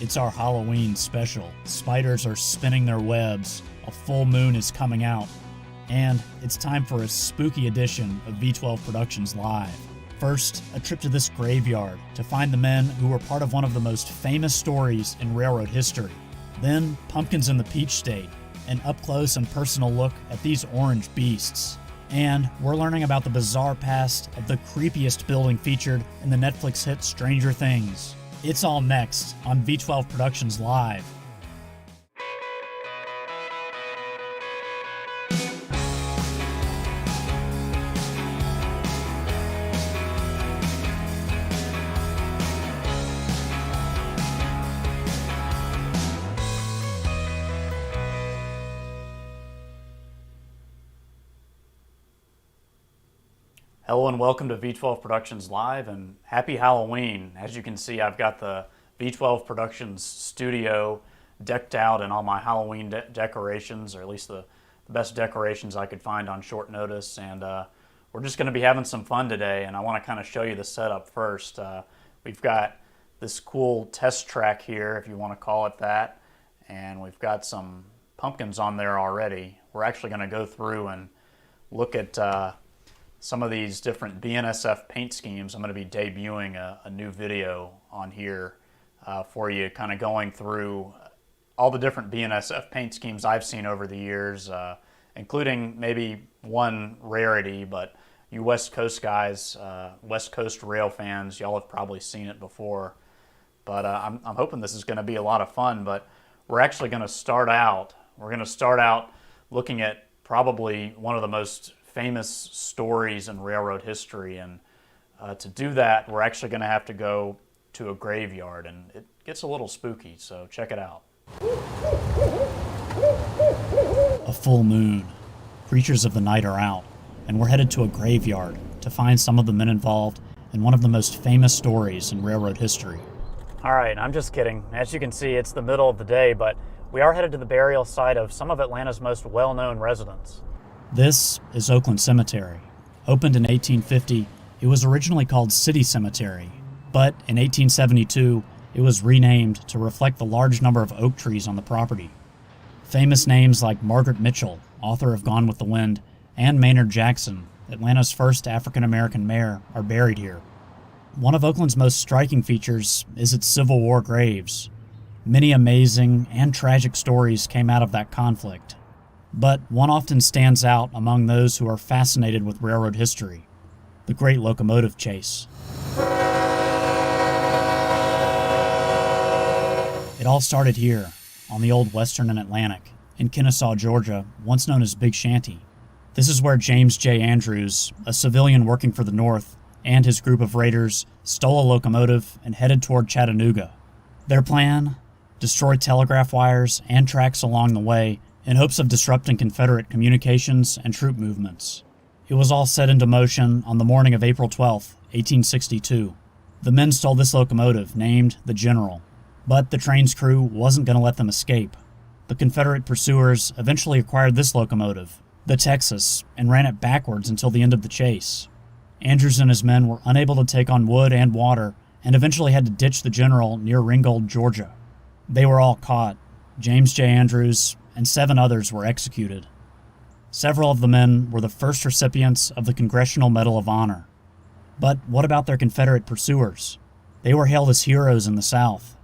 It's our Halloween special. Spiders are spinning their webs, a full moon is coming out, and it's time for a spooky edition of V12 Productions Live. First, a trip to this graveyard to find the men who were part of one of the most famous stories in railroad history. Then, pumpkins in the Peach State, an up-close and personal look at these orange beasts. And we're learning about the bizarre past of the creepiest building featured in the Netflix hit Stranger Things. It's all next on V12 Productions Live. Hello and welcome to V12 Productions Live, and happy Halloween. As you can see, I've got the V12 Productions studio decked out in all my Halloween decorations, or at least the best decorations I could find on short notice. And we're just going to be having some fun today, and I want to kind of show you the setup first. We've got this cool test track here, if you want to call it that, and we've got some pumpkins on there already. We're actually going to go through and look at some of these different BNSF paint schemes. I'm going to be debuting a new video on here for you, kind of going through all the different BNSF paint schemes I've seen over the years, including maybe one rarity, but you West Coast guys, West Coast rail fans, y'all have probably seen it before. But I'm hoping this is going to be a lot of fun, but we're actually going to start out looking at probably one of the most famous stories in railroad history, and to do that we're actually going to have to go to a graveyard, and it gets a little spooky, so check it out. A full moon. Creatures of the night are out, and we're headed to a graveyard to find some of the men involved in one of the most famous stories in railroad history. Alright, I'm just kidding. As you can see, it's the middle of the day, but we are headed to the burial site of some of Atlanta's most well-known residents. This is Oakland Cemetery. Opened in 1850, it was originally called City Cemetery, but in 1872, it was renamed to reflect the large number of oak trees on the property. Famous names like Margaret Mitchell, author of Gone with the Wind, and Maynard Jackson, Atlanta's first African-American mayor, are buried here. One of Oakland's most striking features is its Civil War graves. Many amazing and tragic stories came out of that conflict, but one often stands out among those who are fascinated with railroad history: the Great Locomotive Chase. It all started here, on the old Western and Atlantic, in Kennesaw, Georgia, once known as Big Shanty. This is where James J. Andrews, a civilian working for the North, and his group of raiders stole a locomotive and headed toward Chattanooga. Their plan? Destroy telegraph wires and tracks along the way in hopes of disrupting Confederate communications and troop movements. It was all set into motion on the morning of April 12, 1862. The men stole this locomotive, named the General, but the train's crew wasn't going to let them escape. The Confederate pursuers eventually acquired this locomotive, the Texas, and ran it backwards until the end of the chase. Andrews and his men were unable to take on wood and water, and eventually had to ditch the General near Ringgold, Georgia. They were all caught. James J. Andrews and 7 others were executed. Several of the men were the first recipients of the Congressional Medal of Honor. But what about their Confederate pursuers? They were hailed as heroes in the South.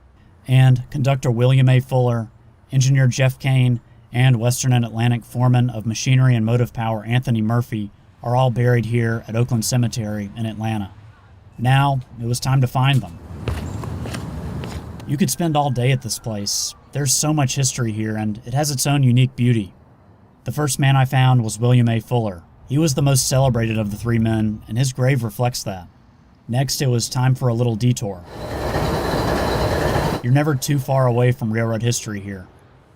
And conductor William A. Fuller, engineer Jeff Kane, and Western and Atlantic foreman of machinery and motive power Anthony Murphy are all buried here at Oakland Cemetery in Atlanta. Now, it was time to find them. You could spend all day at this place. There's so much history here, and it has its own unique beauty. The first man I found was William A. Fuller. He was the most celebrated of the 3 men, and his grave reflects that. Next, it was time for a little detour. You're never too far away from railroad history here.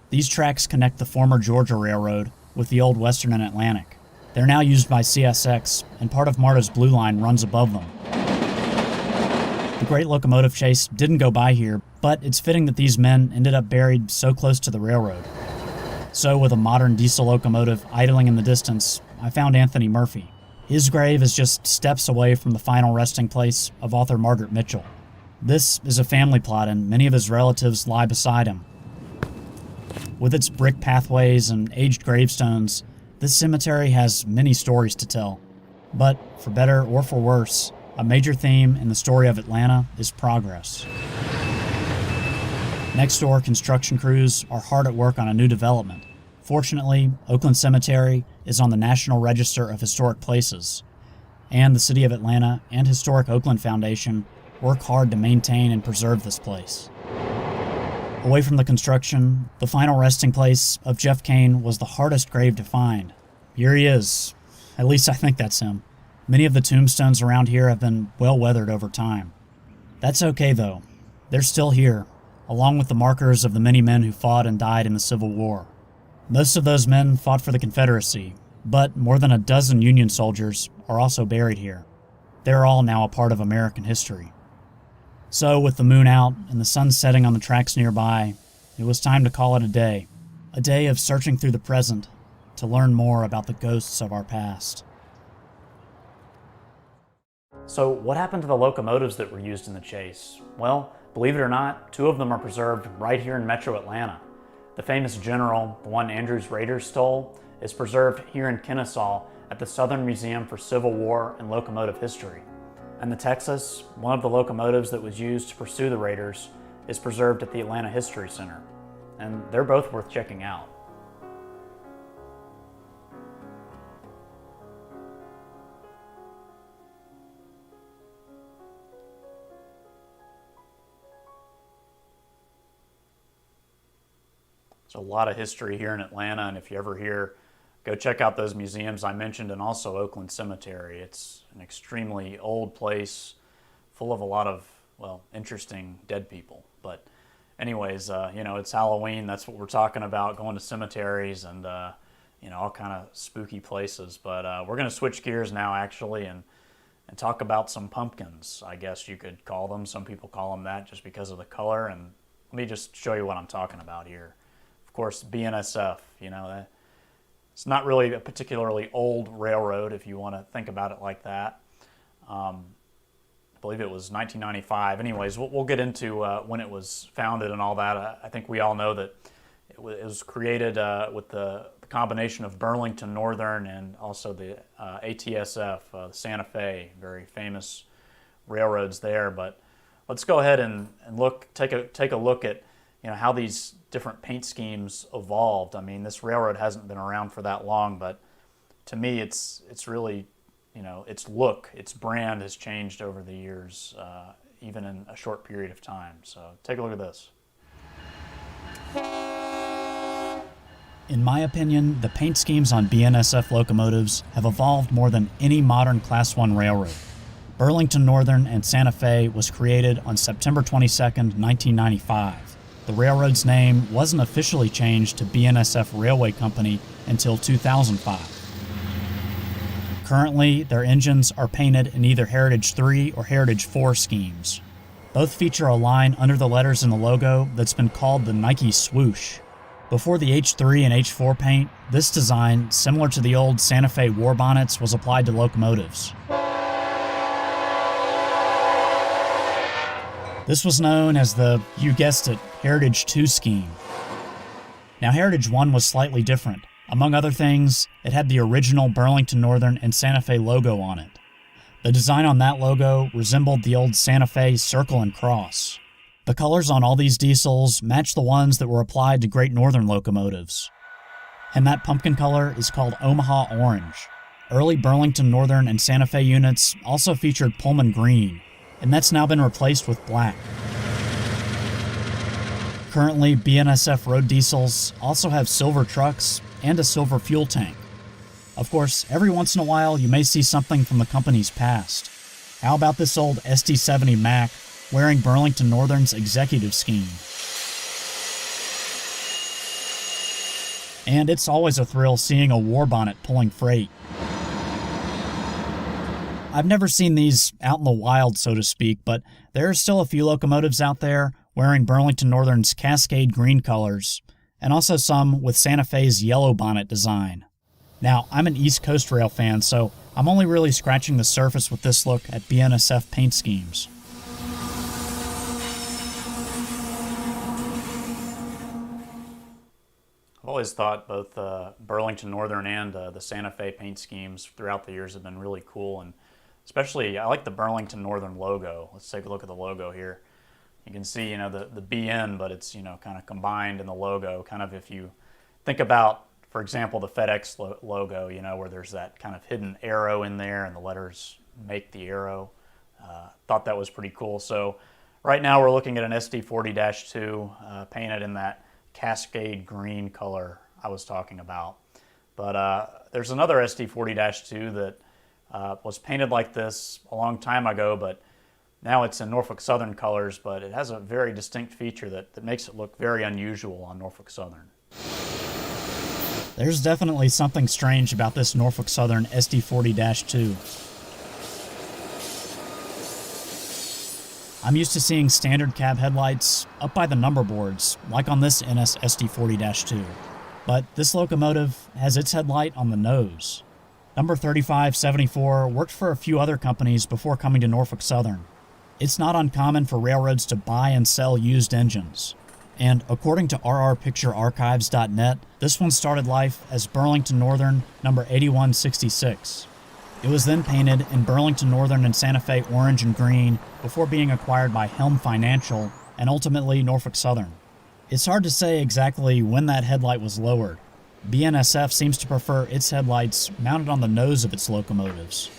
These tracks connect the former Georgia Railroad with the old Western and Atlantic. They're now used by CSX, and part of MARTA's Blue Line runs above them. The Great Locomotive Chase didn't go by here, but it's fitting that these men ended up buried so close to the railroad. So, with a modern diesel locomotive idling in the distance, I found Anthony Murphy. His grave is just steps away from the final resting place of author Margaret Mitchell. This is a family plot, and many of his relatives lie beside him. With its brick pathways and aged gravestones, this cemetery has many stories to tell. But, for better or for worse, a major theme in the story of Atlanta is progress. Next door, construction crews are hard at work on a new development. Fortunately, Oakland Cemetery is on the National Register of Historic Places, and the City of Atlanta and Historic Oakland Foundation work hard to maintain and preserve this place. Away from the construction, the final resting place of Jeff Kane was the hardest grave to find. Here he is. At least I think that's him. Many of the tombstones around here have been well weathered over time. That's okay though. They're still here, along with the markers of the many men who fought and died in the Civil War. Most of those men fought for the Confederacy, but more than a dozen Union soldiers are also buried here. They're all now a part of American history. So, with the moon out and the sun setting on the tracks nearby, it was time to call it a day. A day of searching through the present to learn more about the ghosts of our past. So, what happened to the locomotives that were used in the chase? Well, believe it or not, 2 of them are preserved right here in Metro Atlanta. The famous General, the one Andrew's Raiders stole, is preserved here in Kennesaw at the Southern Museum for Civil War and Locomotive History. And the Texas, one of the locomotives that was used to pursue the Raiders, is preserved at the Atlanta History Center. And they're both worth checking out. There's a lot of history here in Atlanta, and if you're ever here, go check out those museums I mentioned, and also Oakland Cemetery. It's an extremely old place, full of a lot of, well, interesting dead people. But anyways, it's Halloween. That's what we're talking about, going to cemeteries and, all kind of spooky places. But we're going to switch gears now, actually, and talk about some pumpkins, I guess you could call them. Some people call them that just because of the color. And let me just show you what I'm talking about here. Of course, BNSF, it's not really a particularly old railroad, if you want to think about it like that. I believe it was 1995. Anyways, we'll get into when it was founded and all that. I think we all know that it was created with the combination of Burlington Northern and also the ATSF, Santa Fe, very famous railroads there. But let's go ahead and take a look at how these different paint schemes evolved. I mean, this railroad hasn't been around for that long, but to me, it's really, its look, its brand has changed over the years, even in a short period of time. So take a look at this. In my opinion, the paint schemes on BNSF locomotives have evolved more than any modern Class 1 railroad. Burlington Northern and Santa Fe was created on September 22nd, 1995. The railroad's name wasn't officially changed to BNSF Railway Company until 2005. Currently, their engines are painted in either Heritage 3 or Heritage 4 schemes. Both feature a line under the letters in the logo that's been called the Nike Swoosh. Before the H3 and H4 paint, this design, similar to the old Santa Fe war bonnets, was applied to locomotives. This was known as the, you guessed it, Heritage 2 scheme. Now, Heritage 1 was slightly different. Among other things, it had the original Burlington Northern and Santa Fe logo on it. The design on that logo resembled the old Santa Fe circle and cross. The colors on all these diesels match the ones that were applied to Great Northern locomotives. And that pumpkin color is called Omaha Orange. Early Burlington Northern and Santa Fe units also featured Pullman Green, and that's now been replaced with black. Currently, BNSF road diesels also have silver trucks and a silver fuel tank. Of course, every once in a while you may see something from the company's past. How about this old SD70 Mac wearing Burlington Northern's executive scheme? And it's always a thrill seeing a war bonnet pulling freight. I've never seen these out in the wild, so to speak, but there are still a few locomotives out there wearing Burlington Northern's Cascade green colors, and also some with Santa Fe's yellow bonnet design. Now, I'm an East Coast Rail fan, so I'm only really scratching the surface with this look at BNSF paint schemes. always thought both Burlington Northern and the Santa Fe paint schemes throughout the years have been really cool, and especially I like the Burlington Northern logo. Let's take a look at the logo here. You can see, the BN, but it's, kind of combined in the logo. Kind of if you think about, for example, the FedEx logo, where there's that kind of hidden arrow in there and the letters make the arrow. Thought that was pretty cool. So right now we're looking at an SD40-2 painted in that Cascade green color I was talking about. But there's another SD40-2 that was painted like this a long time ago, but now it's in Norfolk Southern colors, but it has a very distinct feature that makes it look very unusual on Norfolk Southern. There's definitely something strange about this Norfolk Southern SD40-2. I'm used to seeing standard cab headlights up by the number boards, like on this NS SD40-2. But this locomotive has its headlight on the nose. Number 3574 worked for a few other companies before coming to Norfolk Southern. It's not uncommon for railroads to buy and sell used engines. And according to rrpicturearchives.net, this one started life as Burlington Northern number 8166. It was then painted in Burlington Northern and Santa Fe orange and green before being acquired by Helm Financial and ultimately Norfolk Southern. It's hard to say exactly when that headlight was lowered. BNSF seems to prefer its headlights mounted on the nose of its locomotives.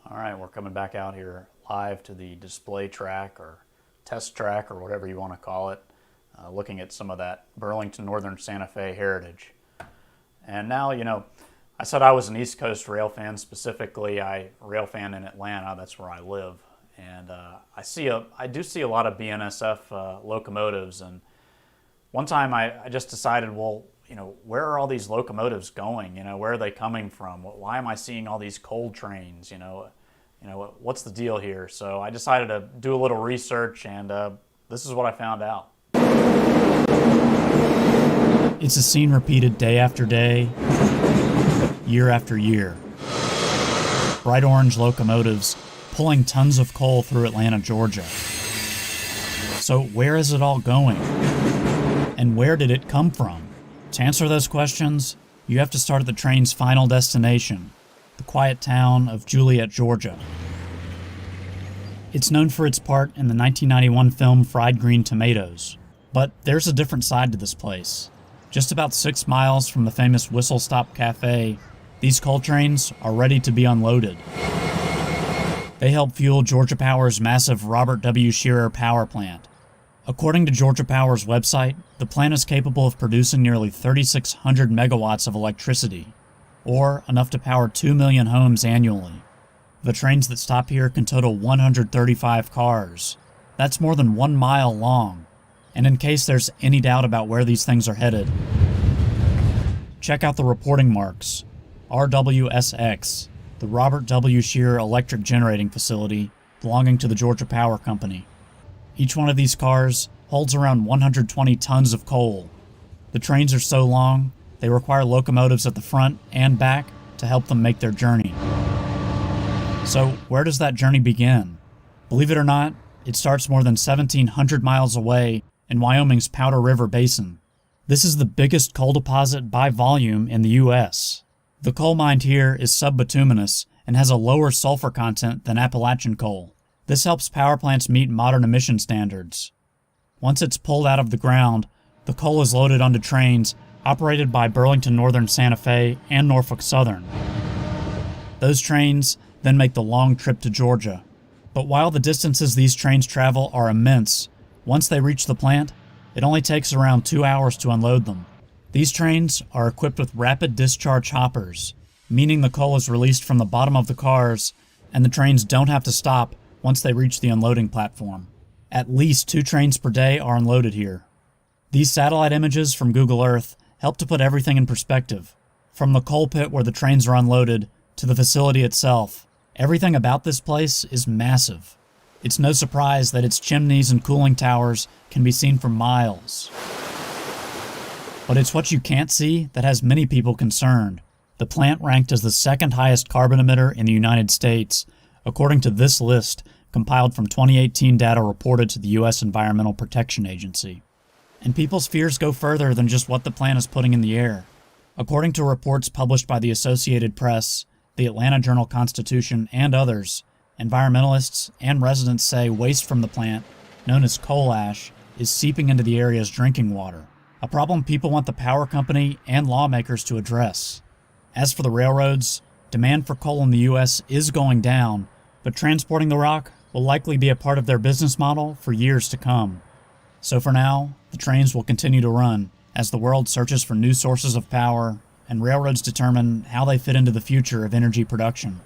All right, we're coming back out here live to the display track or test track or whatever you want to call it, looking at some of that Burlington Northern Santa Fe heritage. And now, I said I was an East Coast rail fan. Specifically, I rail fan in Atlanta. That's where I live. And I do see a lot of BNSF locomotives. And one time I just decided, well, where are all these locomotives going? Where are they coming from? Why am I seeing all these coal trains? What's the deal here? So I decided to do a little research, and this is what I found out. It's a scene repeated day after day, year after year. Bright orange locomotives pulling tons of coal through Atlanta, Georgia. So where is it all going? And where did it come from? To answer those questions, you have to start at the train's final destination, the quiet town of Juliet, Georgia. It's known for its part in the 1991 film Fried Green Tomatoes, but there's a different side to this place. Just about 6 miles from the famous Whistle Stop Cafe, these coal trains are ready to be unloaded. They help fuel Georgia Power's massive Robert W. Shearer power plant. According to Georgia Power's website, the plant is capable of producing nearly 3,600 megawatts of electricity, or enough to power 2 million homes annually. The trains that stop here can total 135 cars. That's more than 1 mile long. And in case there's any doubt about where these things are headed, check out the reporting marks. RWSX, the Robert W. Shearer Electric Generating Facility, belonging to the Georgia Power Company. Each one of these cars holds around 120 tons of coal. The trains are so long, they require locomotives at the front and back to help them make their journey. So where does that journey begin? Believe it or not, it starts more than 1,700 miles away in Wyoming's Powder River Basin. This is the biggest coal deposit by volume in the U.S. The coal mined here is subbituminous and has a lower sulfur content than Appalachian coal. This helps power plants meet modern emission standards. Once it's pulled out of the ground, the coal is loaded onto trains operated by Burlington Northern Santa Fe and Norfolk Southern. Those trains then make the long trip to Georgia. But while the distances these trains travel are immense, once they reach the plant, it only takes around 2 hours to unload them. These trains are equipped with rapid discharge hoppers, meaning the coal is released from the bottom of the cars, and the trains don't have to stop once they reach the unloading platform. At least 2 trains per day are unloaded here. These satellite images from Google Earth help to put everything in perspective. From the coal pit where the trains are unloaded to the facility itself, everything about this place is massive. It's no surprise that its chimneys and cooling towers can be seen for miles. But it's what you can't see that has many people concerned. The plant ranked as the second highest carbon emitter in the United States, according to this list compiled from 2018 data reported to the U.S. Environmental Protection Agency. And people's fears go further than just what the plant is putting in the air. According to reports published by the Associated Press, the Atlanta Journal-Constitution, and others, environmentalists and residents say waste from the plant, known as coal ash, is seeping into the area's drinking water, a problem people want the power company and lawmakers to address. As for the railroads, demand for coal in the U.S. is going down, but transporting the rock will likely be a part of their business model for years to come. So for now, the trains will continue to run as the world searches for new sources of power and railroads determine how they fit into the future of energy production.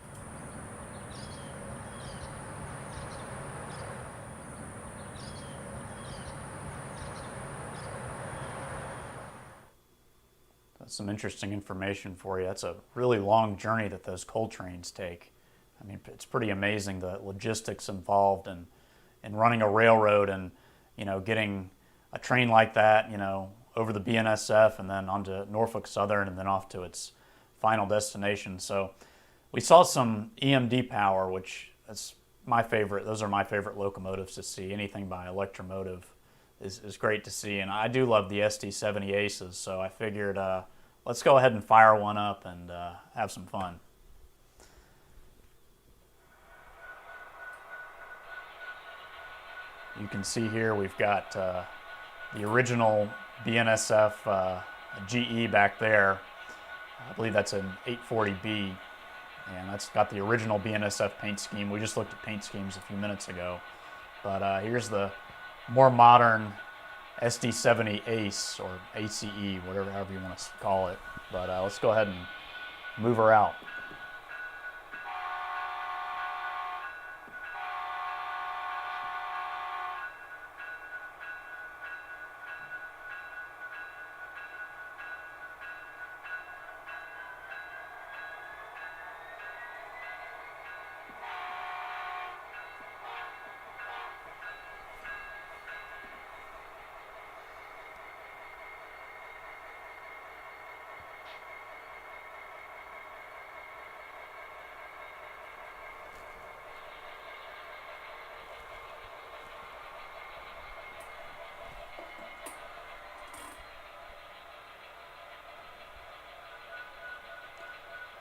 That's some interesting information for you. That's a really long journey that those coal trains take. I mean, it's pretty amazing the logistics involved in running a railroad and, getting a train like that, over the BNSF and then onto Norfolk Southern and then off to its final destination. So we saw some EMD power, which is my favorite. Those are my favorite locomotives to see. Anything by Electromotive is great to see. And I do love the SD70 Aces, so I figured let's go ahead and fire one up and have some fun. You can see here we've got the original BNSF GE back there. I believe that's an 840B, and that's got the original BNSF paint scheme. We just looked at paint schemes a few minutes ago. But here's the more modern SD70 Ace, or ACE, however you want to call it. But let's go ahead and move her out.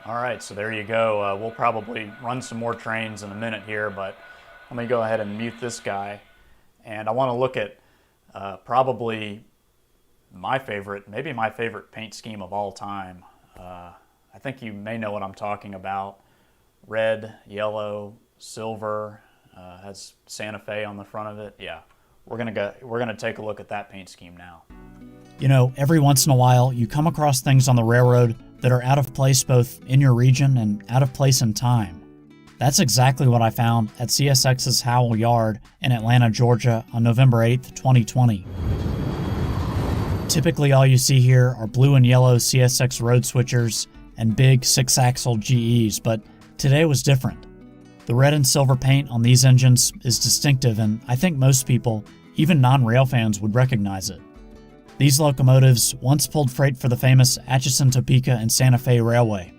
All right, so there you go. We'll probably run some more trains in a minute here, but let me go ahead and mute this guy. And I want to look at probably my favorite, maybe my favorite paint scheme of all time. I think you may know what I'm talking about. Red, yellow, silver, has Santa Fe on the front of it. Yeah, we're gonna take a look at that paint scheme now. Every once in a while, you come across things on the railroad that are out of place both in your region and out of place in time. That's exactly what I found at CSX's Howell Yard in Atlanta, Georgia on November 8th, 2020. Typically all you see here are blue and yellow CSX road switchers and big 6-axle GEs, but today was different. The red and silver paint on these engines is distinctive, and I think most people, even non-rail fans, would recognize it. These locomotives once pulled freight for the famous Atchison, Topeka, and Santa Fe Railway.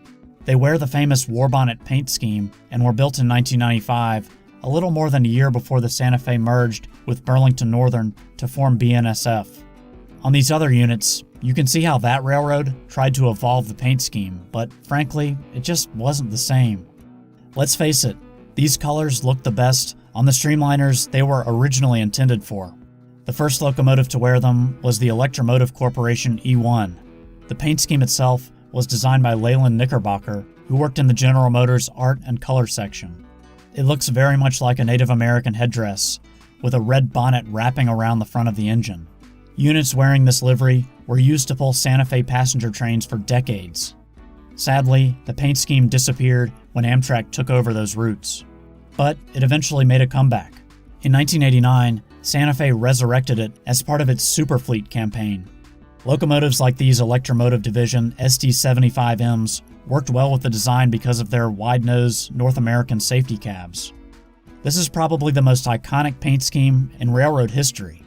They wear the famous war bonnet paint scheme and were built in 1995, a little more than a year before the Santa Fe merged with Burlington Northern to form BNSF. On these other units, you can see how that railroad tried to evolve the paint scheme, but frankly, it just wasn't the same. Let's face it, these colors look the best on the streamliners they were originally intended for. The first locomotive to wear them was the Electromotive Corporation E1. The paint scheme itself was designed by Leyland Knickerbocker, who worked in the General Motors art and color section. It looks very much like a Native American headdress, with a red bonnet wrapping around the front of the engine. Units wearing this livery were used to pull Santa Fe passenger trains for decades. Sadly, the paint scheme disappeared when Amtrak took over those routes. But it eventually made a comeback. In 1989, Santa Fe resurrected it as part of its Superfleet campaign. Locomotives like these Electromotive Division SD75Ms worked well with the design because of their wide-nose North American safety cabs. This is probably the most iconic paint scheme in railroad history.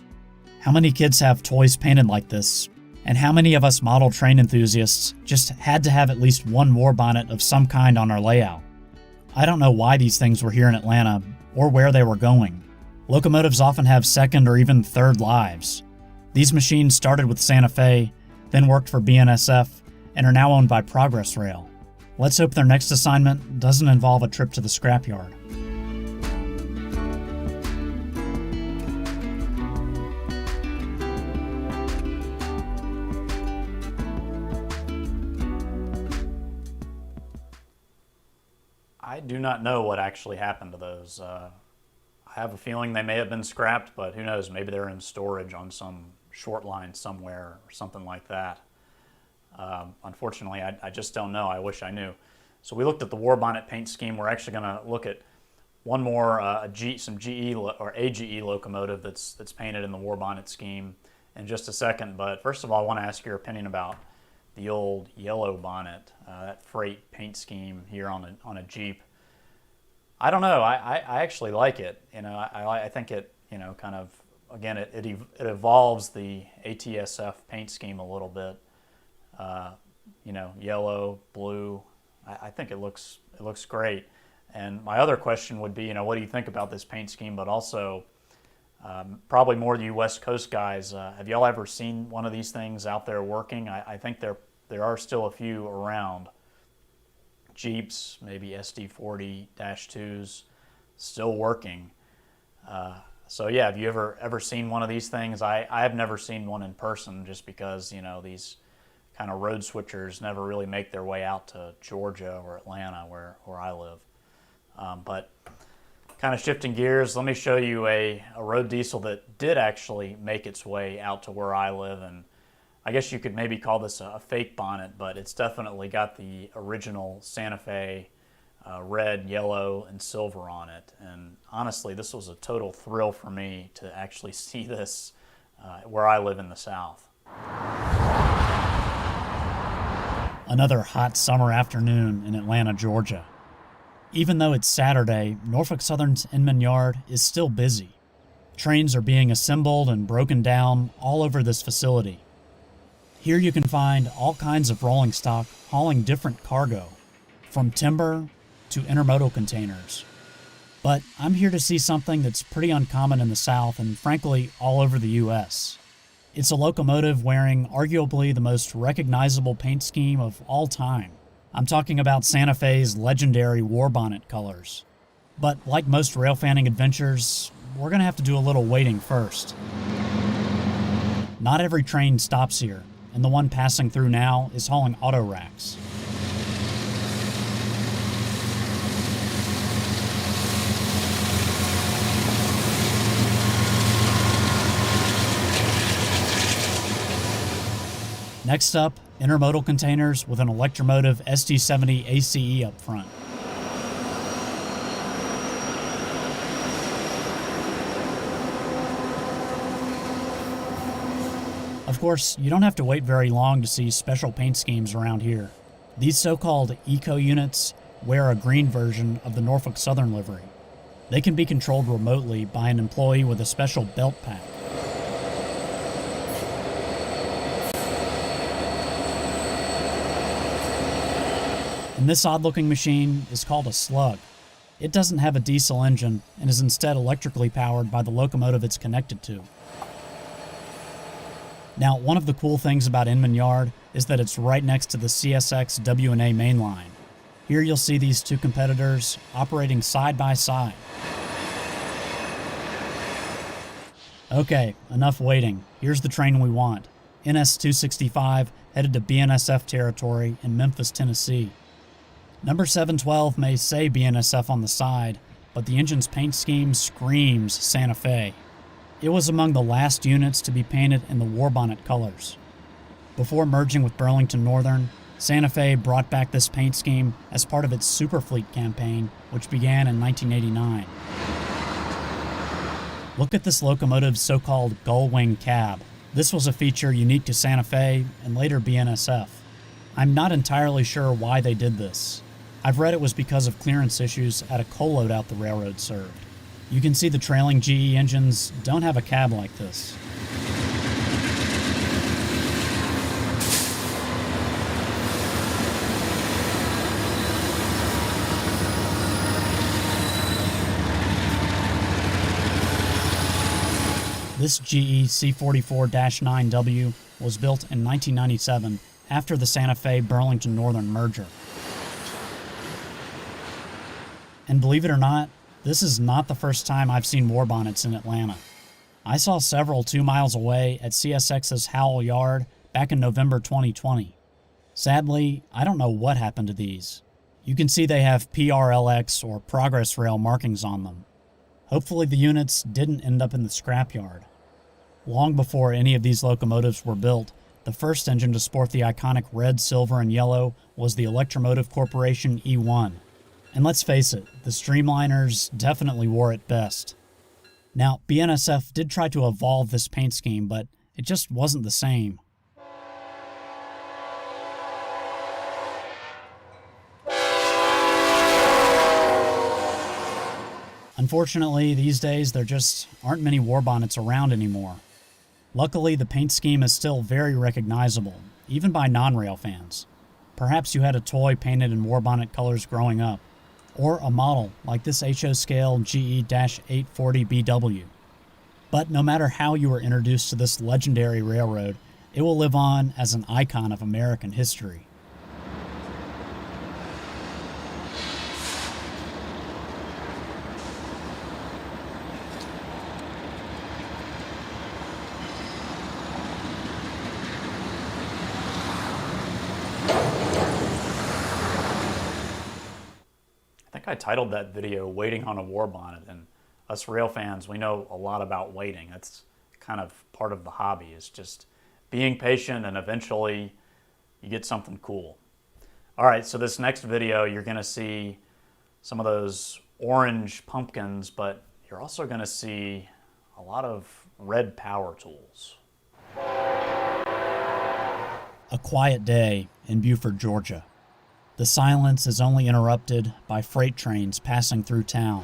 How many kids have toys painted like this? And how many of us model train enthusiasts just had to have at least one war bonnet of some kind on our layout? I don't know why these things were here in Atlanta or where they were going. Locomotives often have second or even third lives. These machines started with Santa Fe, then worked for BNSF, and are now owned by Progress Rail. Let's hope their next assignment doesn't involve a trip to the scrapyard. I do not know what actually happened to those. I have a feeling they may have been scrapped, but who knows, maybe they're in storage on some short line somewhere or something like that. Unfortunately, I just don't know. I wish I knew. So we looked at the war bonnet paint scheme. We're actually going to look at one more, some GE or a GE locomotive that's painted in the war bonnet scheme in just a second. But first of all, I want to ask your opinion about the old yellow bonnet, that freight paint scheme here on a Jeep. I don't know. I actually like it. I think it, kind of, again, it evolves the ATSF paint scheme a little bit. Yellow, blue. I think it looks great. And my other question would be, what do you think about this paint scheme? But also, probably more you West Coast guys, have y'all ever seen one of these things out there working? I think there are still a few around. Jeeps, maybe SD40-2s, still working. So yeah, have you ever seen one of these things? I have never seen one in person, just because these kind of road switchers never really make their way out to Georgia or Atlanta, where I live. But kind of shifting gears, let me show you a road diesel that did actually make its way out to where I live. And I guess you could maybe call this a fake bonnet, but it's definitely got the original Santa Fe red, yellow, and silver on it. And honestly, this was a total thrill for me to actually see this where I live in the South. Another hot summer afternoon in Atlanta, Georgia. Even though it's Saturday, Norfolk Southern's Inman Yard is still busy. Trains are being assembled and broken down all over this facility. Here you can find all kinds of rolling stock hauling different cargo, from timber to intermodal containers. But I'm here to see something that's pretty uncommon in the South and frankly all over the U.S. It's a locomotive wearing arguably the most recognizable paint scheme of all time. I'm talking about Santa Fe's legendary war bonnet colors. But like most rail fanning adventures, we're going to have to do a little waiting first. Not every train stops here, and the one passing through now is hauling auto racks. Next up, intermodal containers with an Electromotive SD70 ACE up front. Of course, you don't have to wait very long to see special paint schemes around here. These so-called eco units wear a green version of the Norfolk Southern livery. They can be controlled remotely by an employee with a special belt pack. And this odd-looking machine is called a slug. It doesn't have a diesel engine and is instead electrically powered by the locomotive it's connected to. Now, one of the cool things about Inman Yard is that it's right next to the CSX W&A main line. Here you'll see these two competitors operating side by side. Okay, enough waiting. Here's the train we want. NS-265 headed to BNSF territory in Memphis, Tennessee. Number 712 may say BNSF on the side, but the engine's paint scheme screams Santa Fe. It was among the last units to be painted in the war bonnet colors. Before merging with Burlington Northern, Santa Fe brought back this paint scheme as part of its Superfleet campaign, which began in 1989. Look at this locomotive's so-called gull-wing cab. This was a feature unique to Santa Fe and later BNSF. I'm not entirely sure why they did this. I've read it was because of clearance issues at a coal loadout the railroad served. You can see the trailing GE engines don't have a cab like this. This GE C44-9W was built in 1997 after the Santa Fe Burlington Northern merger. And believe it or not, this is not the first time I've seen war bonnets in Atlanta. I saw several 2 miles away at CSX's Howell Yard back in November 2020. Sadly, I don't know what happened to these. You can see they have PRLX or Progress Rail markings on them. Hopefully the units didn't end up in the scrapyard. Long before any of these locomotives were built, the first engine to sport the iconic red, silver, and yellow was the Electromotive Corporation E1. And let's face it, the streamliners definitely wore it best. Now, BNSF did try to evolve this paint scheme, but it just wasn't the same. Unfortunately, these days there just aren't many war bonnets around anymore. Luckily, the paint scheme is still very recognizable, even by non-rail fans. Perhaps you had a toy painted in war bonnet colors growing up, or a model like this HO scale GE-840BW. But no matter how you were introduced to this legendary railroad, it will live on as an icon of American history. I titled that video Waiting on a War Bonnet, and us rail fans, we know a lot about waiting. That's kind of part of the hobby, is just being patient, and eventually you get something cool. All right, so this next video, you're gonna see some of those orange pumpkins, but you're also gonna see a lot of red power tools. A quiet day in Beaufort, Georgia. The silence is only interrupted by freight trains passing through town.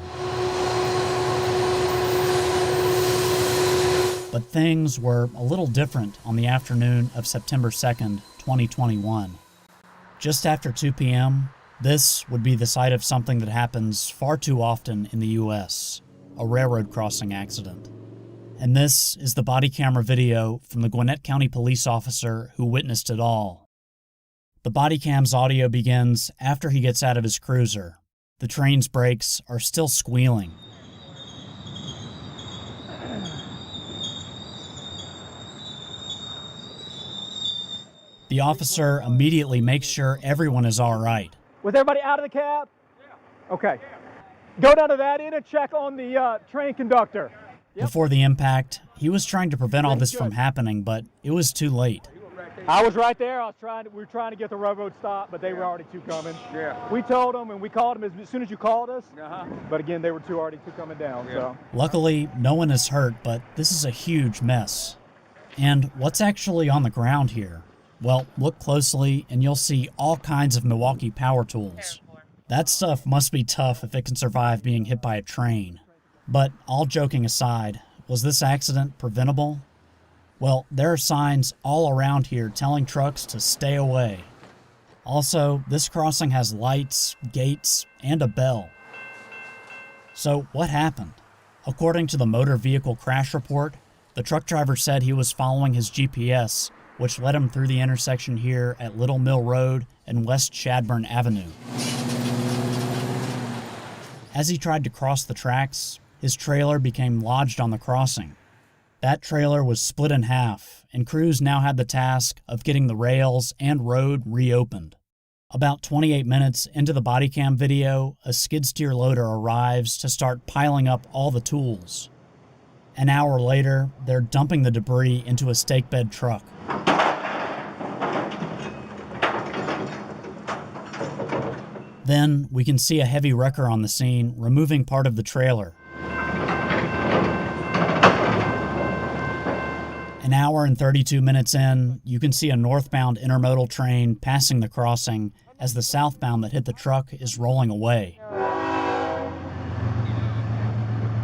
But things were a little different on the afternoon of September 2nd, 2021. Just after 2 p.m., this would be the site of something that happens far too often in the U.S., a railroad crossing accident. And this is the body camera video from the Gwinnett County police officer who witnessed it all. The body cam's audio begins after he gets out of his cruiser. The train's brakes are still squealing. The officer immediately makes sure everyone is all right. Was everybody out of the cab? Yeah. Okay. Go down to that end and check on the train conductor. Yep. Before the impact, he was trying to prevent all this from happening, but it was too late. I was right there. We were trying to get the railroad stopped, but they were already two coming. Yeah. We told them, and we called them as soon as you called us. But again, they were already two coming down. Yeah. So. Luckily, no one is hurt, but this is a huge mess. And what's actually on the ground here? Well, look closely, and you'll see all kinds of Milwaukee power tools. That stuff must be tough if it can survive being hit by a train. But all joking aside, was this accident preventable? Well, there are signs all around here telling trucks to stay away. Also, this crossing has lights, gates, and a bell. So what happened? According to the motor vehicle crash report, the truck driver said he was following his GPS, which led him through the intersection here at Little Mill Road and West Shadburn Avenue. As he tried to cross the tracks, his trailer became lodged on the crossing. That trailer was split in half, and crews now had the task of getting the rails and road reopened. About 28 minutes into the body cam video, a skid steer loader arrives to start piling up all the tools. An hour later, they're dumping the debris into a stake bed truck. Then we can see a heavy wrecker on the scene removing part of the trailer. An hour and 32 minutes in, you can see a northbound intermodal train passing the crossing as the southbound that hit the truck is rolling away.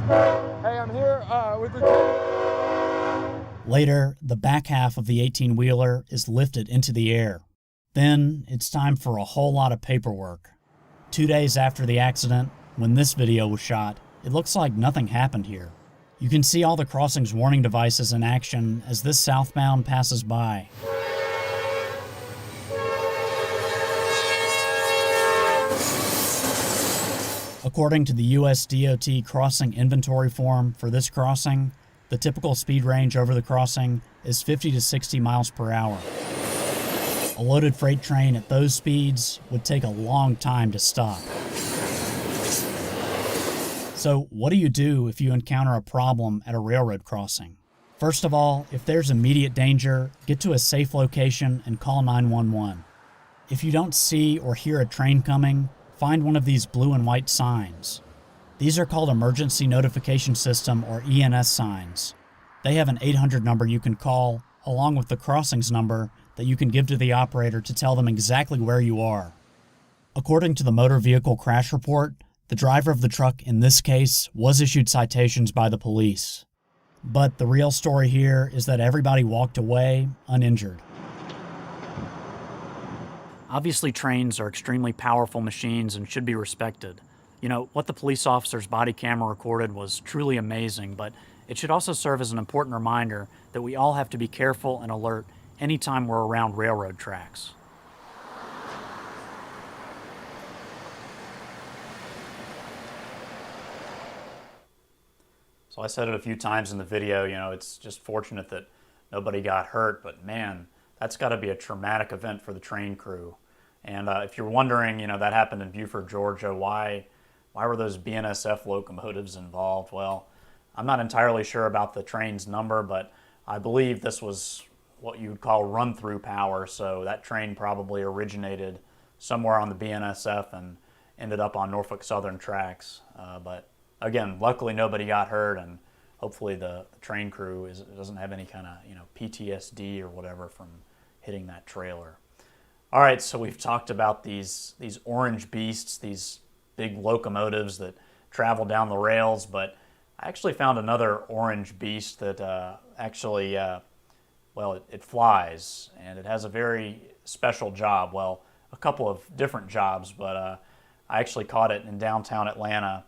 Hey, I'm here with the... Later, the back half of the 18-wheeler is lifted into the air. Then, it's time for a whole lot of paperwork. 2 days after the accident, when this video was shot, it looks like nothing happened here. You can see all the crossing's warning devices in action as this southbound passes by. According to the US DOT crossing inventory form for this crossing, the typical speed range over the crossing is 50 to 60 miles per hour. A loaded freight train at those speeds would take a long time to stop. So, what do you do if you encounter a problem at a railroad crossing? First of all, if there's immediate danger, get to a safe location and call 911. If you don't see or hear a train coming, find one of these blue and white signs. These are called Emergency Notification System or ENS signs. They have an 800 number you can call, along with the crossings number that you can give to the operator to tell them exactly where you are. According to the motor vehicle crash report, the driver of the truck in this case was issued citations by the police. But the real story here is that everybody walked away uninjured. Obviously, trains are extremely powerful machines and should be respected. You know, what the police officer's body camera recorded was truly amazing, but it should also serve as an important reminder that we all have to be careful and alert anytime we're around railroad tracks. So I said it a few times in the video, you know, it's just fortunate that nobody got hurt, but man, that's got to be a traumatic event for the train crew. And if you're wondering, you know, that happened in Beaufort, Georgia, why were those BNSF locomotives involved? Well, I'm not entirely sure about the train's number, but I believe this was what you would call run-through power, so that train probably originated somewhere on the BNSF and ended up on Norfolk Southern tracks. But again, luckily nobody got hurt, and hopefully the train crew doesn't have any kind of, you know, PTSD or whatever from hitting that trailer. All right, so we've talked about these orange beasts, these big locomotives that travel down the rails, but I actually found another orange beast that it flies, and it has a very special job. Well, a couple of different jobs, but I actually caught it in downtown Atlanta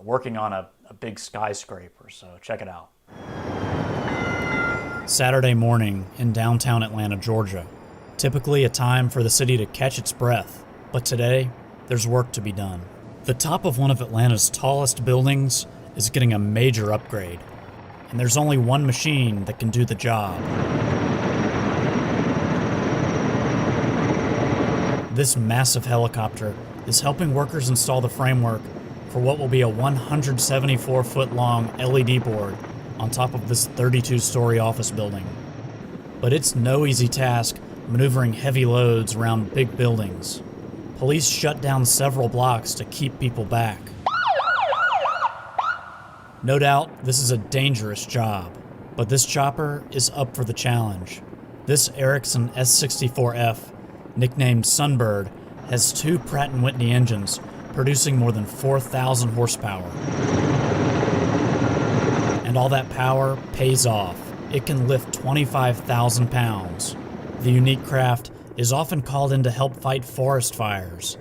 working on a big skyscraper, so check it out. Saturday morning in downtown Atlanta, Georgia. Typically a time for the city to catch its breath, but today there's work to be done. The top of one of Atlanta's tallest buildings is getting a major upgrade, and there's only one machine that can do the job. This massive helicopter is helping workers install the framework for what will be a 174-foot-long LED board on top of this 32-story office building. But it's no easy task maneuvering heavy loads around big buildings. Police shut down several blocks to keep people back. No doubt, this is a dangerous job, but this chopper is up for the challenge. This Ericsson S64F, nicknamed Sunbird, has two Pratt & Whitney engines producing more than 4,000 horsepower. And all that power pays off. It can lift 25,000 pounds. The unique craft is often called in to help fight forest fires,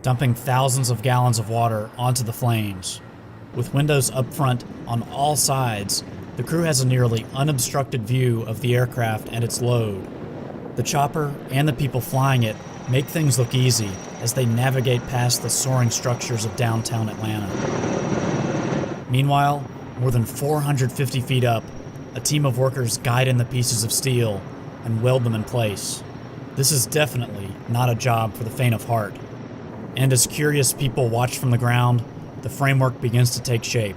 dumping thousands of gallons of water onto the flames. With windows up front on all sides, the crew has a nearly unobstructed view of the aircraft and its load. The chopper and the people flying it make things look easy as they navigate past the soaring structures of downtown Atlanta. Meanwhile, more than 450 feet up, a team of workers guide in the pieces of steel and weld them in place. This is definitely not a job for the faint of heart. And as curious people watch from the ground, the framework begins to take shape.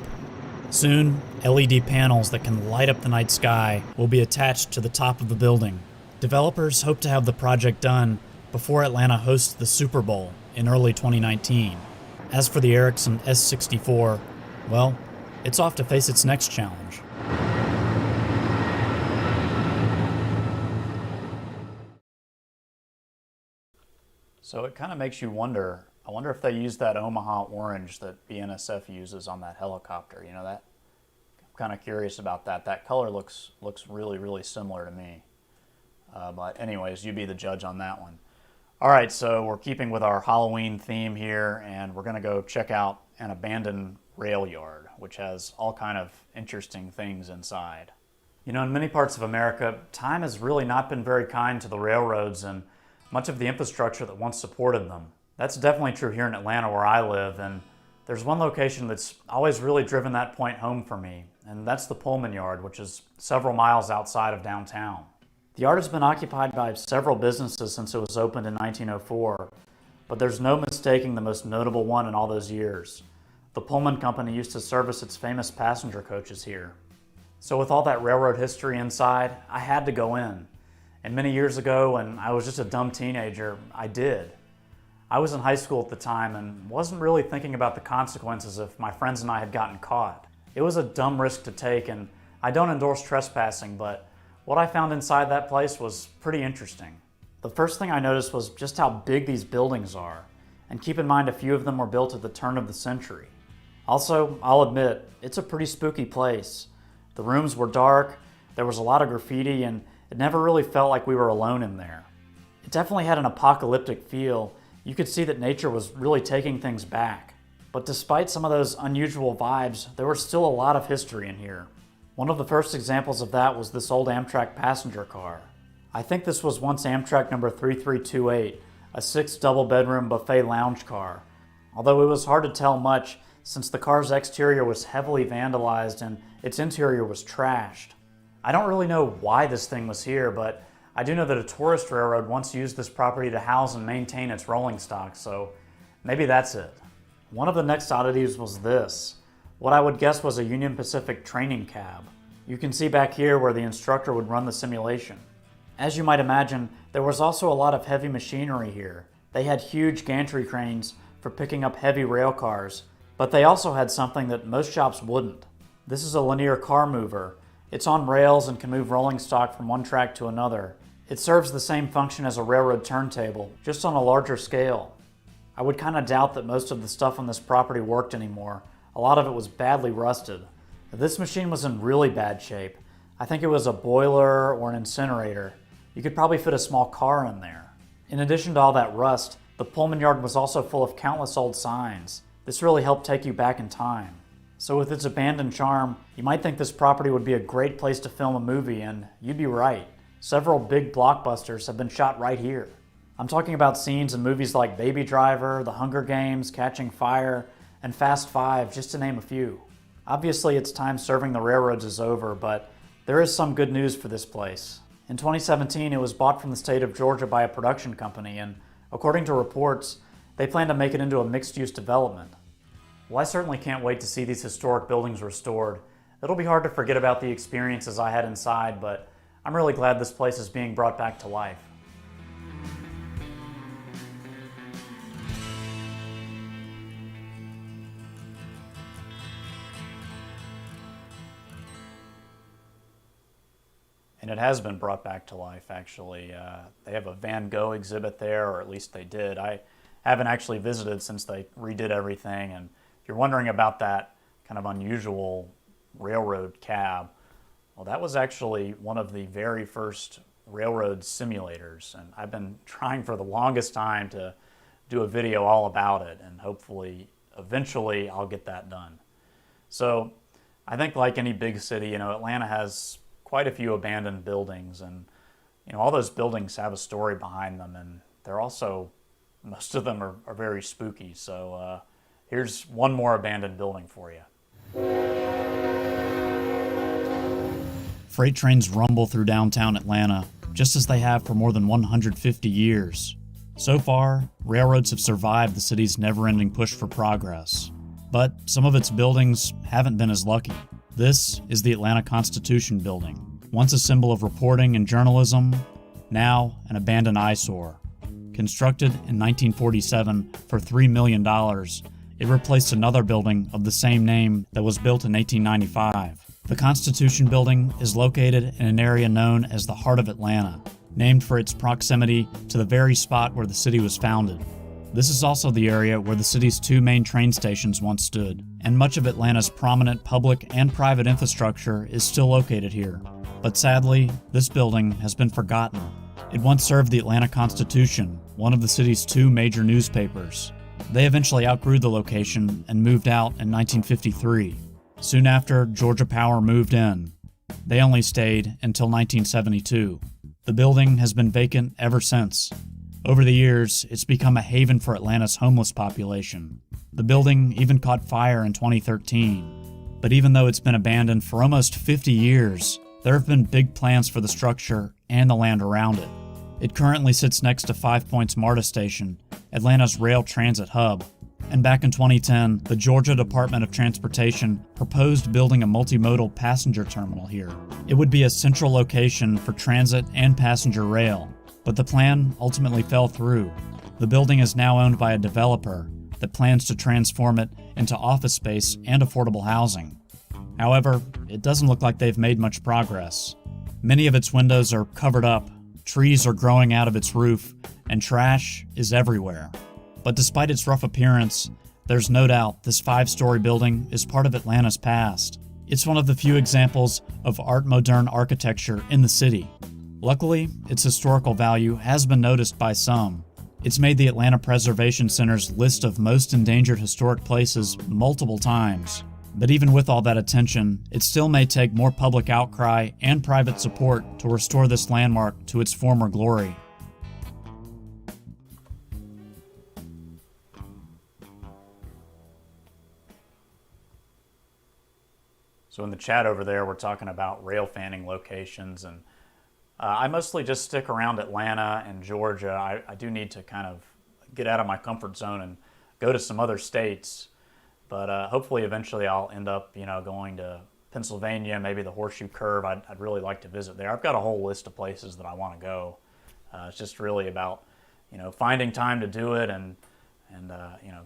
Soon, LED panels that can light up the night sky will be attached to the top of the building. Developers hope to have the project done before Atlanta hosts the Super Bowl in early 2019. As for the Ericsson S64, well, it's off to face its next challenge. So it kind of makes you wonder, I wonder if they use that Omaha orange that BNSF uses on that helicopter. You know, that I'm kind of curious about that. That color looks really, really similar to me. But anyways, you be the judge on that one. All right, so we're keeping with our Halloween theme here, and we're going to go check out an abandoned rail yard, which has all kind of interesting things inside. You know, in many parts of America, time has really not been very kind to the railroads and much of the infrastructure that once supported them. That's definitely true here in Atlanta where I live, and there's one location that's always really driven that point home for me, and that's the Pullman Yard, which is several miles outside of downtown. The yard has been occupied by several businesses since it was opened in 1904, but there's no mistaking the most notable one in all those years. The Pullman Company used to service its famous passenger coaches here. So with all that railroad history inside, I had to go in. And many years ago, when I was just a dumb teenager, I did. I was in high school at the time and wasn't really thinking about the consequences if my friends and I had gotten caught. It was a dumb risk to take, and I don't endorse trespassing, but what I found inside that place was pretty interesting. The first thing I noticed was just how big these buildings are, and keep in mind a few of them were built at the turn of the century. Also, I'll admit, it's a pretty spooky place. The rooms were dark, there was a lot of graffiti, and it never really felt like we were alone in there. It definitely had an apocalyptic feel. You could see that nature was really taking things back. But despite some of those unusual vibes, there was still a lot of history in here. One of the first examples of that was this old Amtrak passenger car. I think this was once Amtrak number 3328, a 6 double-bedroom buffet lounge car. Although it was hard to tell much, since the car's exterior was heavily vandalized and its interior was trashed. I don't really know why this thing was here, but I do know that a tourist railroad once used this property to house and maintain its rolling stock, so maybe that's it. One of the next oddities was this, what I would guess was a Union Pacific training cab. You can see back here where the instructor would run the simulation. As you might imagine, there was also a lot of heavy machinery here. They had huge gantry cranes for picking up heavy rail cars, but they also had something that most shops wouldn't. This is a linear car mover. It's on rails and can move rolling stock from one track to another. It serves the same function as a railroad turntable, just on a larger scale. I would kind of doubt that most of the stuff on this property worked anymore. A lot of it was badly rusted. This machine was in really bad shape. I think it was a boiler or an incinerator. You could probably fit a small car in there. In addition to all that rust, the Pullman Yard was also full of countless old signs. This really helped take you back in time. So with its abandoned charm, you might think this property would be a great place to film a movie, and you'd be right. Several big blockbusters have been shot right here. I'm talking about scenes in movies like Baby Driver, The Hunger Games, Catching Fire, and Fast Five, just to name a few. Obviously, its time serving the railroads is over, but there is some good news for this place. In 2017, it was bought from the state of Georgia by a production company, and according to reports, they plan to make it into a mixed-use development. Well, I certainly can't wait to see these historic buildings restored. It'll be hard to forget about the experiences I had inside, but I'm really glad this place is being brought back to life. And it has been brought back to life, actually. They have a Van Gogh exhibit there, or at least they did. I haven't actually visited since they redid everything, and if you're wondering about that kind of unusual railroad cab, well, that was actually one of the very first railroad simulators, and I've been trying for the longest time to do a video all about it, and hopefully, eventually, I'll get that done. So, I think like any big city, Atlanta has quite a few abandoned buildings, and all those buildings have a story behind them, and they're also, most of them are very spooky. So here's one more abandoned building for you. Freight trains rumble through downtown Atlanta, just as they have for more than 150 years. So far, railroads have survived the city's never-ending push for progress. But some of its buildings haven't been as lucky. This is the Atlanta Constitution Building, once a symbol of reporting and journalism, now an abandoned eyesore. Constructed in 1947 for $3 million, it replaced another building of the same name that was built in 1895. The Constitution Building is located in an area known as the Heart of Atlanta, named for its proximity to the very spot where the city was founded. This is also the area where the city's two main train stations once stood, and much of Atlanta's prominent public and private infrastructure is still located here. But sadly, this building has been forgotten. It once served the Atlanta Constitution, one of the city's two major newspapers. They eventually outgrew the location and moved out in 1953. Soon after, Georgia Power moved in. They only stayed until 1972. The building has been vacant ever since. Over the years, it's become a haven for Atlanta's homeless population. The building even caught fire in 2013. But even though it's been abandoned for almost 50 years, there have been big plans for the structure and the land around it. It currently sits next to Five Points MARTA Station, Atlanta's rail transit hub. And back in 2010, the Georgia Department of Transportation proposed building a multimodal passenger terminal here. It would be a central location for transit and passenger rail, but the plan ultimately fell through. The building is now owned by a developer that plans to transform it into office space and affordable housing. However, it doesn't look like they've made much progress. Many of its windows are covered up, trees are growing out of its roof, and trash is everywhere. But despite its rough appearance, there's no doubt this 5-story building is part of Atlanta's past. It's one of the few examples of Art Moderne architecture in the city. Luckily, its historical value has been noticed by some. It's made the Atlanta Preservation Center's list of most endangered historic places multiple times. But even with all that attention, it still may take more public outcry and private support to restore this landmark to its former glory. So in the chat over there, we're talking about rail fanning locations, and I mostly just stick around Atlanta and Georgia. I do need to kind of get out of my comfort zone and go to some other states, but hopefully eventually I'll end up, going to Pennsylvania, maybe the Horseshoe Curve. I'd really like to visit there. I've got a whole list of places that I want to go. It's just really about, finding time to do it and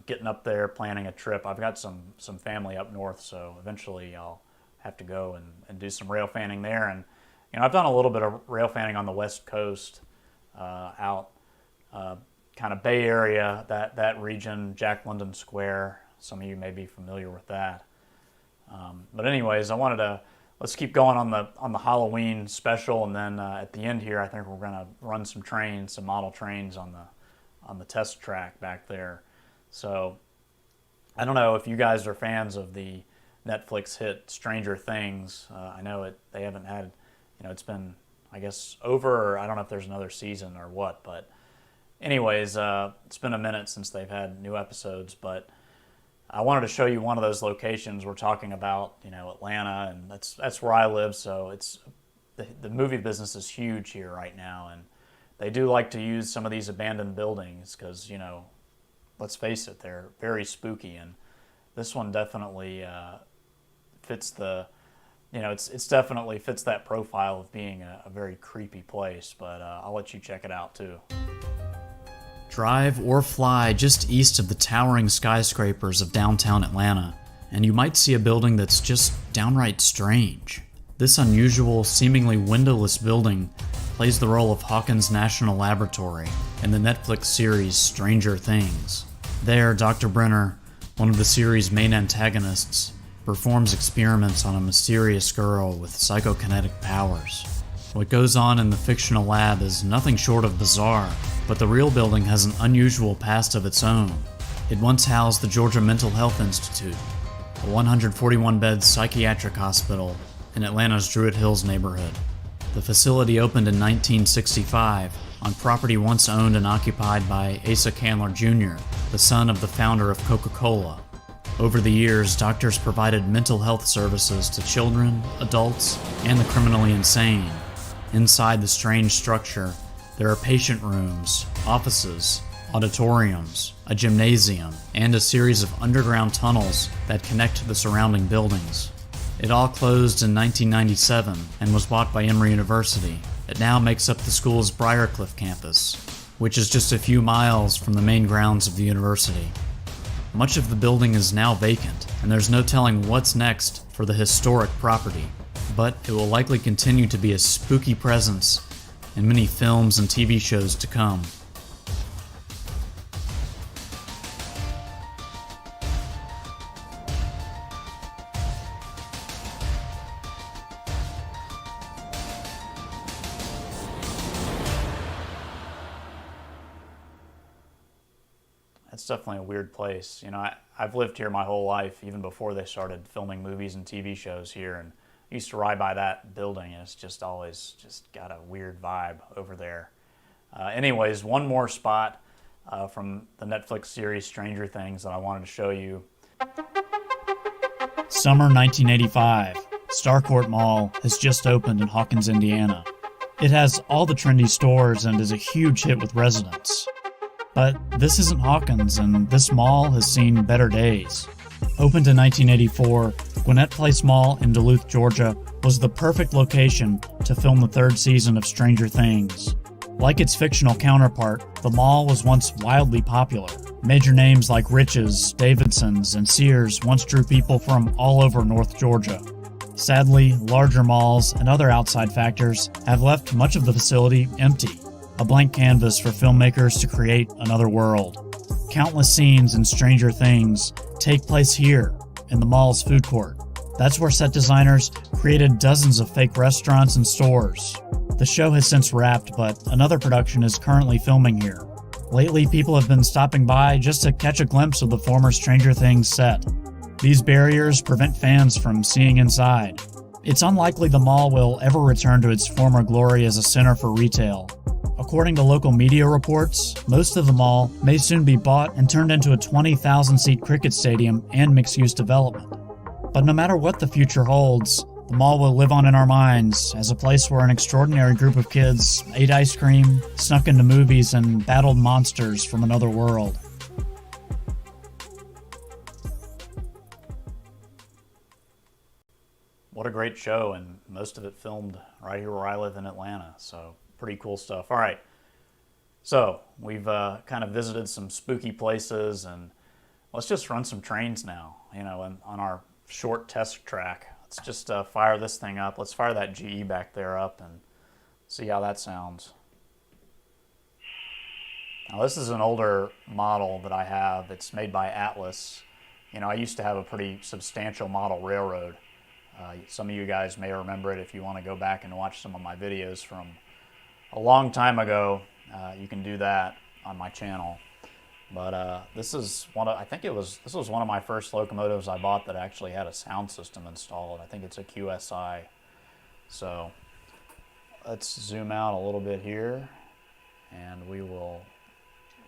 getting up there, planning a trip. I've got some family up north, so eventually I'll have to go and do some rail fanning there. And I've done a little bit of rail fanning on the West Coast, out kind of Bay Area, that region, Jack London Square. Some of you may be familiar with that. But anyways, let's keep going on the Halloween special, and then at the end here, I think we're gonna run some model trains on the test track back there. So I don't know if you guys are fans of the Netflix hit Stranger Things. I know they haven't had, it's been, I guess, over, or I don't know if there's another season or what, but anyways, it's been a minute since they've had new episodes, but I wanted to show you one of those locations. We're talking about, Atlanta, and that's where I live, so it's the movie business is huge here right now, and they do like to use some of these abandoned buildings because, let's face it, they're very spooky, and this one definitely fits it's definitely fits that profile of being a very creepy place, but I'll let you check it out too. Drive or fly just east of the towering skyscrapers of downtown Atlanta, and you might see a building that's just downright strange. This unusual, seemingly windowless building plays the role of Hawkins National Laboratory in the Netflix series Stranger Things. There, Dr. Brenner, one of the series' main antagonists, performs experiments on a mysterious girl with psychokinetic powers. What goes on in the fictional lab is nothing short of bizarre, but the real building has an unusual past of its own. It once housed the Georgia Mental Health Institute, a 141-bed psychiatric hospital in Atlanta's Druid Hills neighborhood. The facility opened in 1965 on property once owned and occupied by Asa Candler Jr., the son of the founder of Coca-Cola. Over the years, doctors provided mental health services to children, adults, and the criminally insane. Inside the strange structure, there are patient rooms, offices, auditoriums, a gymnasium, and a series of underground tunnels that connect to the surrounding buildings. It all closed in 1997 and was bought by Emory University. It now makes up the school's Briarcliff campus, which is just a few miles from the main grounds of the university. Much of the building is now vacant, and there's no telling what's next for the historic property, but it will likely continue to be a spooky presence in many films and TV shows to come. it's definitely a weird place. You know, I've lived here my whole life, even before they started filming movies and TV shows here, and I used to ride by that building, and it's just always just got a weird vibe over there. Anyways, one more spot from the Netflix series Stranger Things that I wanted to show you. Summer 1985. Starcourt Mall has just opened in Hawkins, Indiana. It has all the trendy stores and is a huge hit with residents. But this isn't Hawkins, and this mall has seen better days. Opened in 1984, Gwinnett Place Mall in Duluth, Georgia was the perfect location to film the third season of Stranger Things. Like its fictional counterpart, the mall was once wildly popular. Major names like Rich's, Davidson's, and Sears once drew people from all over North Georgia. Sadly, larger malls and other outside factors have left much of the facility empty, a blank canvas for filmmakers to create another world. Countless scenes in Stranger Things take place here, in the mall's food court. That's where set designers created dozens of fake restaurants and stores. The show has since wrapped, but another production is currently filming here. Lately, people have been stopping by just to catch a glimpse of the former Stranger Things set. These barriers prevent fans from seeing inside. It's unlikely the mall will ever return to its former glory as a center for retail. According to local media reports, most of the mall may soon be bought and turned into a 20,000-seat cricket stadium and mixed-use development. But no matter what the future holds, the mall will live on in our minds as a place where an extraordinary group of kids ate ice cream, snuck into movies, and battled monsters from another world. What a great show, and most of it filmed right here where I live in Atlanta, so pretty cool stuff. All right, so we've kind of visited some spooky places, and let's just run some trains now, you know, on our short test track. Let's just fire this thing up. Let's fire that GE back there up and see how that sounds. Now, this is an older model that I have. It's made by Atlas. You know, I used to have a pretty substantial model railroad. Some of you guys may remember it if you want to go back and watch some of my videos from a long time ago. You can do that on my channel. But this is this was one of my first locomotives I bought that actually had a sound system installed. I think it's a QSI. So let's zoom out a little bit here, and we will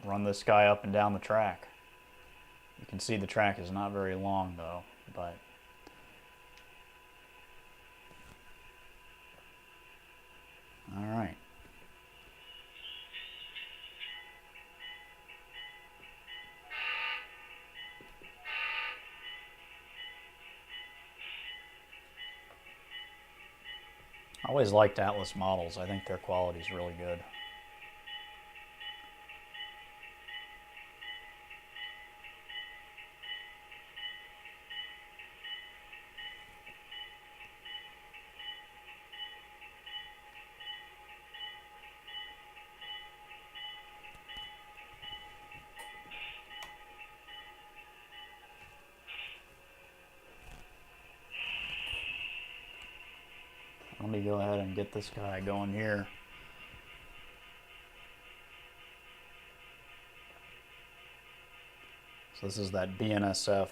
run this guy up and down the track. You can see the track is not very long though, but all right. I always liked Atlas models. I think their quality is really good. Let me go ahead and get this guy going here. So this is that BNSF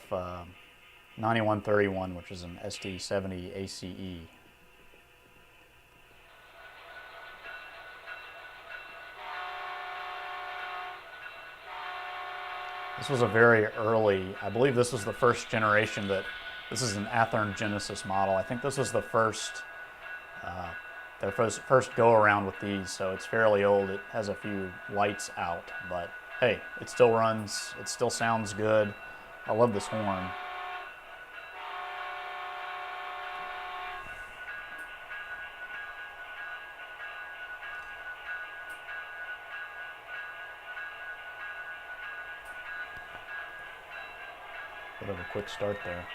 9131, which is an SD70 ACE. This was a very early, I believe this was the first generation this is an Athearn Genesis model. I think this was the first their first go around with these, so it's fairly old. It has a few lights out, but hey, it still runs, it still sounds good. I love this horn. Bit of a quick start there.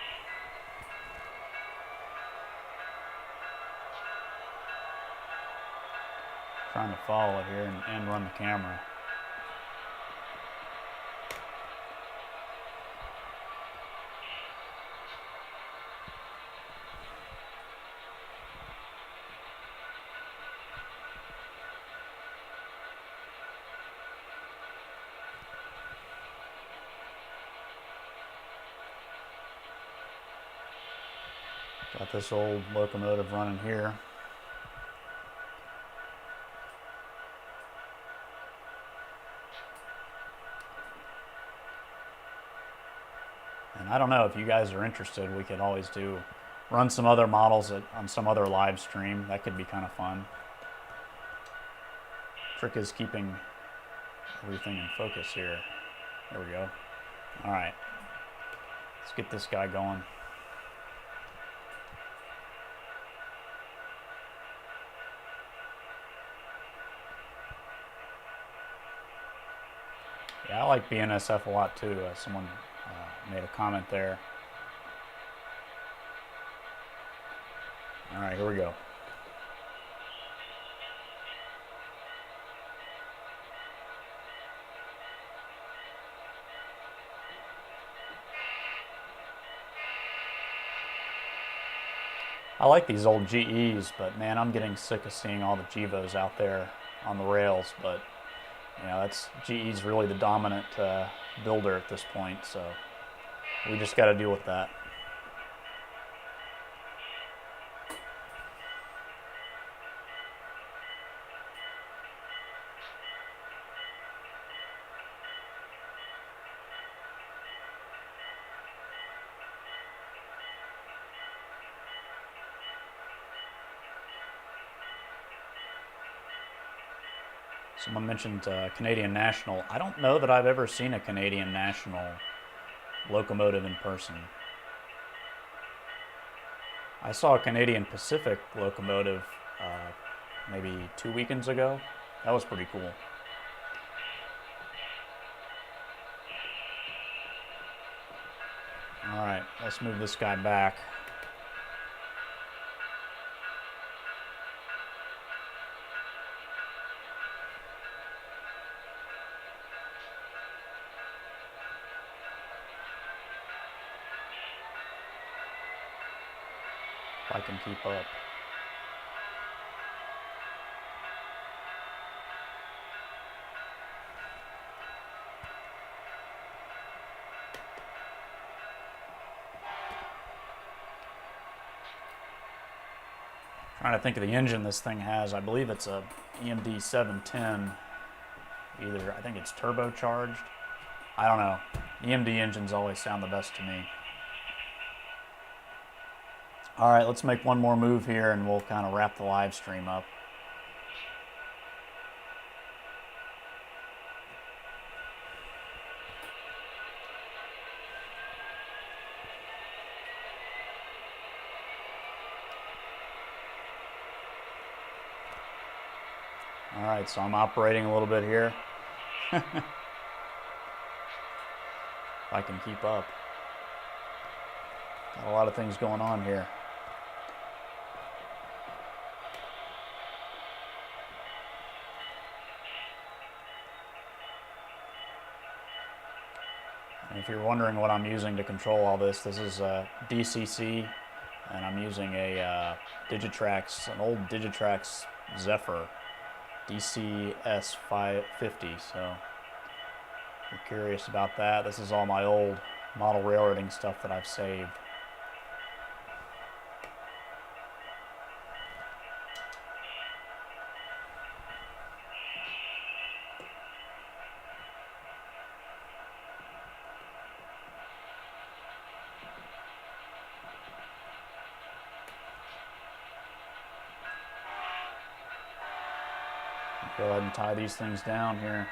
Trying to follow it here and run the camera. Got this old locomotive running here. And I don't know if you guys are interested, we could always run some other models on some other live stream. That could be kind of fun. Trick is keeping everything in focus here. There we go. All right, let's get this guy going. Yeah, I like BNSF a lot too. Someone made a comment there. All right, here we go. I like these old GEs, but man, I'm getting sick of seeing all the GEVOs out there on the rails. But you know, GE's really the dominant builder at this point, so we just got to deal with that. Someone mentioned Canadian National. I don't know that I've ever seen a Canadian National locomotive in person. I saw a Canadian Pacific locomotive maybe 2 weekends ago. That was pretty cool. All right, let's move this guy back. If I can keep up. Trying to think of the engine this thing has. I believe it's a EMD 710. I think it's turbocharged. I don't know. EMD engines always sound the best to me. All right, let's make one more move here and we'll kind of wrap the live stream up. All right, so I'm operating a little bit here. If I can keep up. Got a lot of things going on here. And if you're wondering what I'm using to control all this, this is a DCC, and I'm using a Digitrax, an old Digitrax Zephyr DCS 550. So if you're curious about that, this is all my old model railroading stuff that I've saved. Go ahead and tie these things down here.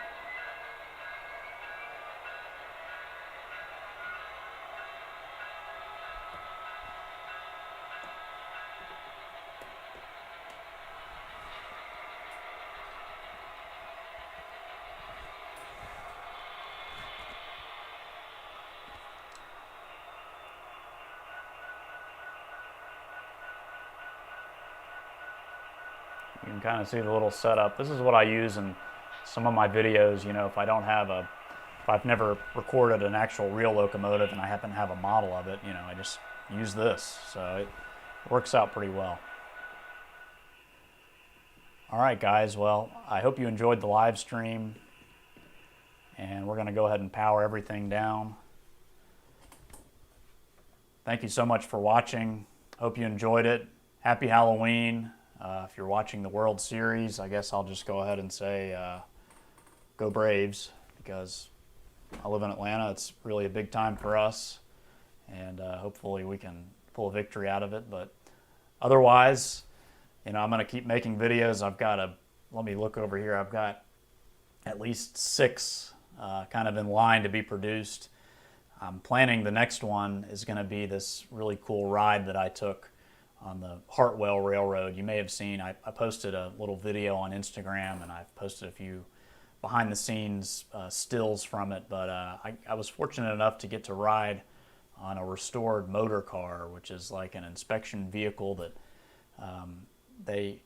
You can kind of see the little setup. This is what I use in some of my videos. You know, if I've never recorded an actual real locomotive and I happen to have a model of it, you know, I just use this. So it works out pretty well. All right, guys. Well, I hope you enjoyed the live stream. And we're going to go ahead and power everything down. Thank you so much for watching. Hope you enjoyed it. Happy Halloween. If you're watching the World Series, I guess I'll just go ahead and say go Braves, because I live in Atlanta. It's really a big time for us, and hopefully we can pull a victory out of it. But otherwise, I'm going to keep making videos. Let me look over here. I've got at least 6 kind of in line to be produced. I'm planning the next one is going to be this really cool ride that I took on the Hartwell Railroad. You may have seen, I posted a little video on Instagram, and I've posted a few behind the scenes stills from it, but I was fortunate enough to get to ride on a restored motor car, which is like an inspection vehicle that they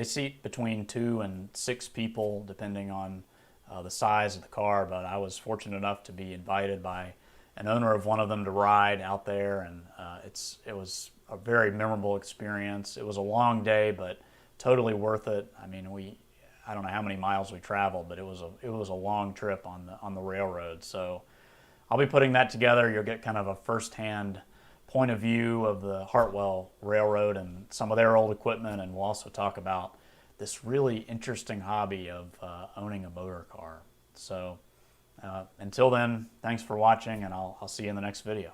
seat between 2 and 6 people depending on the size of the car. But I was fortunate enough to be invited by an owner of one of them to ride out there, and it was a very memorable experience. It was a long day, but totally worth it. I mean, I don't know how many miles we traveled, but it was a long trip on the railroad. So I'll be putting that together. You'll get kind of a firsthand point of view of the Hartwell Railroad and some of their old equipment, and we'll also talk about this really interesting hobby of owning a motor car. So until then, thanks for watching, and I'll see you in the next video.